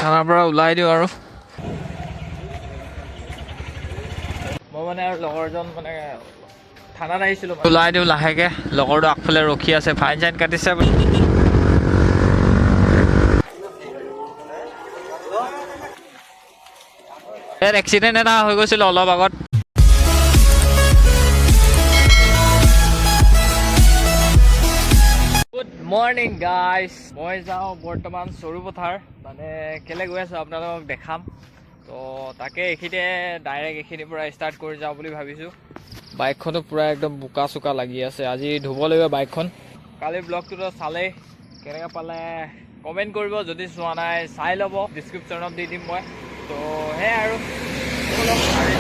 থানাৰ পৰা ওলাই দিওঁ আৰু মই মানে আৰু লগৰজন মানে থানাত আহিছিলোঁ ওলাই দিওঁ লাহেকৈ লগৰটো আগফালে ৰখি আছে ফাইন চাইন কাটিছে ইয়াত এক্সিডেণ্ট এটা হৈ গৈছিল অলপ আগত গুড মৰ্ণিং গাইজ মই যাওঁ বৰ্তমান চৰুপথাৰ মানে কেলৈ গৈ আছোঁ আপোনালোকক দেখাম তো তাকে এইখিনিতে ডাইৰেক্ট এইখিনিৰ পৰা ষ্টাৰ্ট কৰি যাওঁ বুলি ভাবিছোঁ বাইকখনো পূৰা একদম বোকা চোকা লাগি আছে আজি ধুব লাগিব বাইকখন কালি ব্লগটোতো চালেই কেনেকৈ পালে কমেণ্ট কৰিব যদি চোৱা নাই চাই ল'ব ডিছক্ৰিপশ্যনত দি দিম মই তো সেয়াই আৰু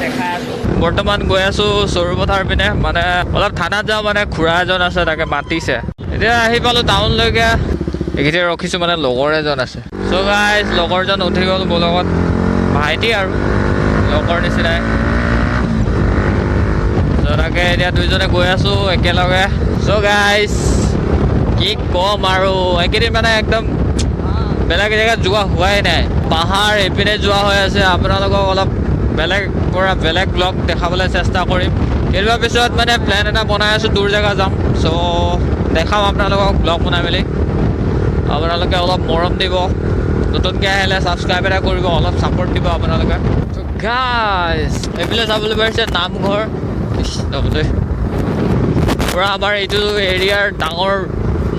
দেখাই আছোঁ বৰ্তমান গৈ আছোঁ চৰুপথাৰ পিনে মানে অলপ থানাত যাওঁ মানে খুৰা এজন আছে তাকে মাতিছে এতিয়া আহি পালোঁ টাউনলৈকে এইখিনিতে ৰখিছোঁ মানে লগৰ এজন আছে চ' গাইজ লগৰজন উঠি গ'ল মোৰ লগত ভাইটি আৰু লগৰ নিচিনাই চ' তাকে এতিয়া দুইজনে গৈ আছোঁ একেলগে চ' গাইজ কি ক'ম আৰু এইকেইদিন মানে একদম বেলেগ জেগাত যোৱা হোৱাই নাই পাহাৰ এইপিনে যোৱা হৈ আছে আপোনালোকক অলপ বেলেগ ব্লগ দেখাবলৈ চেষ্টা কৰিম এইবাৰ পিছত মানে প্লেন এটা বনাই আছোঁ দূৰ জেগা যাম চ' দেখাম আপোনালোকক ব্লগ বনাই মেলি আপোনালোকে অলপ মৰম দিব নতুনকৈ আহিলে ছাবস্ক্ৰাইব এটা কৰিব অলপ ছাপোৰ্ট দিব আপোনালোকে গাইজ এইফালে চাবলৈ পাৰিছে নামঘৰ চাবলৈ পূৰা আমাৰ এইটো এৰিয়াৰ ডাঙৰ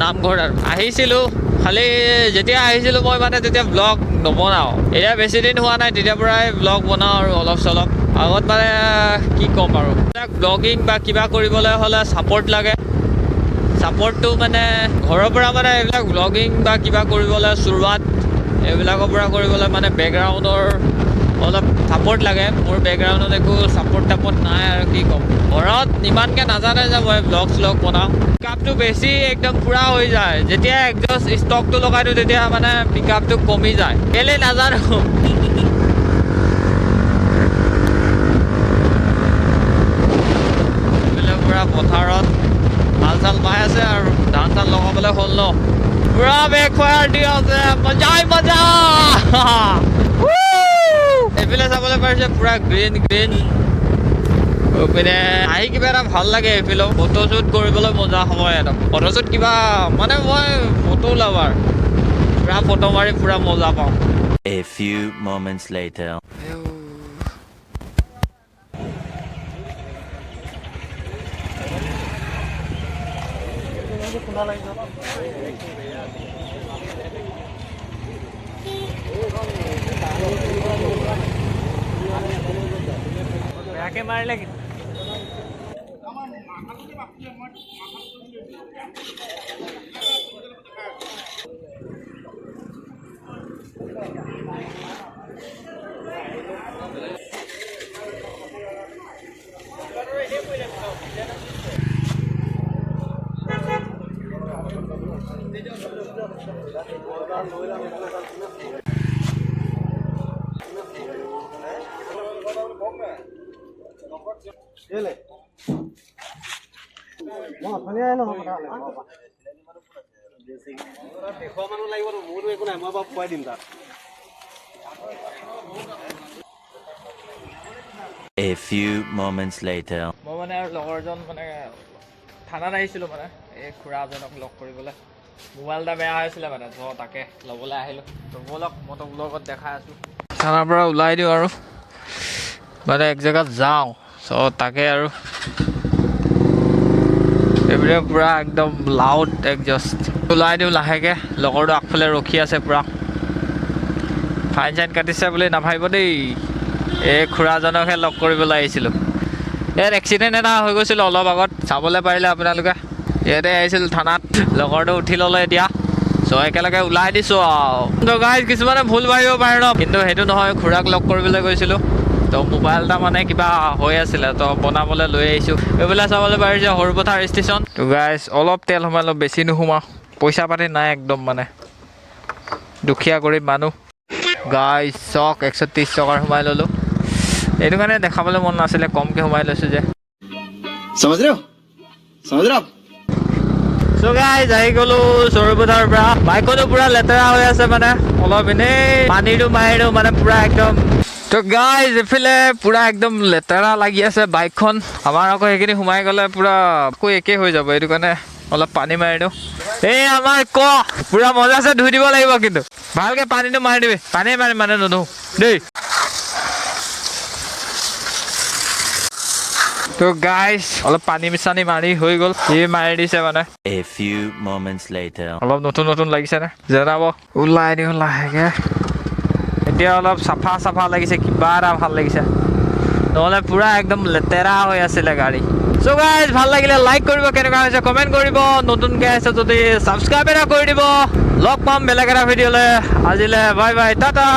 নামঘৰ আৰু আহিছিলোঁ খালি যেতিয়া আহিছিলোঁ মই মানে তেতিয়া ব্লগ নবনাওঁ এতিয়া বেছি দিন হোৱা নাই তেতিয়াৰ পৰাই ব্লগ বনাওঁ আৰু অলপ চলপ আগত মানে কি ক'ম আৰু ব্লগিং বা কিবা কৰিবলৈ হ'লে ছাপোৰ্ট লাগে ছাপোৰ্টটো মানে ঘৰৰ পৰা মানে এইবিলাক ব্লগিং বা কিবা কৰিবলৈ চুৰুৱাত এইবিলাকৰ পৰা কৰিবলৈ মানে বেকগ্ৰাউণ্ডৰ অলপ ছাপোৰ্ট লাগে মোৰ বেকগ্ৰাউণ্ডত একো ছাপোৰ্ট টাপোৰ্ট নাই আৰু কি ক'ম ঘৰত ইমানকৈ নাজানে যে মই ব্লগ শ্লগ বনাওঁ পিকআপটো বেছি একদম পূৰা হৈ যায় যেতিয়া একজষ্ট ষ্টকটো লগাই দিওঁ তেতিয়া মানে পিকআপটো কমি যায় কেলৈ নাজানো পূৰা পথাৰত হাল চাল বাই আছে আৰু ধান চান লগাবলৈ হ'ল ন পূৰা বেকফায়াৰ দি আছে মজাই মজা এইফালে চাবলৈ পাৰিছে পূৰা গ্ৰীণ পিনে আহি কিবা এটা ভাল লাগে এইফালেও ফটোশ্বুট কৰিবলৈ মজা সময় একদম ফটোশ্বুট কিবা মানে মই ফটো লাভাৰ পূৰা ফটো মাৰি পূৰা মজা পাওঁ A few moments later. বেয়াকে মাৰিলে A few moments later. মই মানে আৰু লগৰজন মানে থানাত আহিছিলোঁ মানে এই খুৰাজনক লগ কৰিবলৈ মোবাইল এটা বেয়া হৈছিলে মানে ত' তাকে ল'বলৈ আহিলোঁ ত' ব'লক মই তো ব্লগত দেখাই আছোঁ থানাৰ পৰা ওলাই দিওঁ আৰু মানে এক জেগাত যাওঁ চ' তাকে আৰু এইপিনে পূৰা একদম লাউড একজষ্ট ওলাই দিওঁ লাহেকৈ লগৰটো আগফালে ৰখি আছে পূৰা ফাইন চাইন কাটিছে বুলি নাভাবিব দেই এই খুৰাজনকহে লগ কৰিবলৈ আহিছিলোঁ ইয়াত এক্সিডেণ্ট এটা হৈ গৈছিল অলপ আগত চাবলৈ পাৰিলে আপোনালোকে ইয়াতে আহিছিল থানাত লগৰটো উঠি ল'লে এতিয়া চ' একেলগে ওলাই দিছোঁ আৰু গাইজ কিছুমানে ভুল ভাবিব পাৰে ন কিন্তু সেইটো নহয় খুৰাক লগ কৰিবলৈ গৈছিলোঁ তো মোবাইল এটা মানে কিবা হৈ আছিলে তো বনাবলৈ লৈ আহিছোঁ এইবিলাক চাবলৈ পাৰিছে সৰুপথাৰ ষ্টেচন তো গাইজ অলপ তেল সোমালোঁ বেছি নোসোমাওঁ পইচা পাতি নাই একদম মানে দুখীয়া গৰীব মানুহ গাইজ চক 130 টকাৰ সোমাই ল'লোঁ এইটো কাৰণে দেখাবলৈ মন নাছিলে কমকৈ সোমাই লৈছোঁ যে समझ रहे हो চ' So guys, আহি গলো সৰুপথাৰ পৰা বাইকতো পুৰা লেতেৰা হৈ আছে মানে অলপ এনেই পানীটো মাৰিলো মানে পুৰা একদম তো গাইজ এফালে পুৰা একদম লেতেৰা লাগি আছে বাইকখন আমাৰ আকৌ সেইখিনি সোমাই গ'লে পুৰা আকৌ একেই হৈ যাব এইটো কাৰণে অলপ পানী মাৰি দিওঁ এই আমাৰ পুৰা মজা আছে ধুই দিব লাগিব কিন্তু ভালকে পানীটো মাৰি দিবি পানী মাৰি মানে নুধু দেই তো গাইজ অলপ পানী মিচানি মাৰি হৈ গ'ল সি মাৰি দিছে মানে A few moments later. অলপ নতুন নতুন লাগিছে নে জেৰাব ওলাই দিওঁ লাহেকে এতিয়া অলপ চাফা লাগিছে কিবা এটা ভাল লাগিছে নহ'লে পুৰা একদম লেতেৰা হৈ আছিলে গাড়ী সো গাইজ ভাল লাগিলে লাইক কৰিব কেনেকুৱা হৈছে কমেণ্ট কৰিব নতুনকৈ আছে যদি ছাবস্ক্ৰাইব এটা কৰি দিব লগ পাম বেলেগ এটা ভিডিঅ'লৈ আজিলৈ বাই বাই টাটা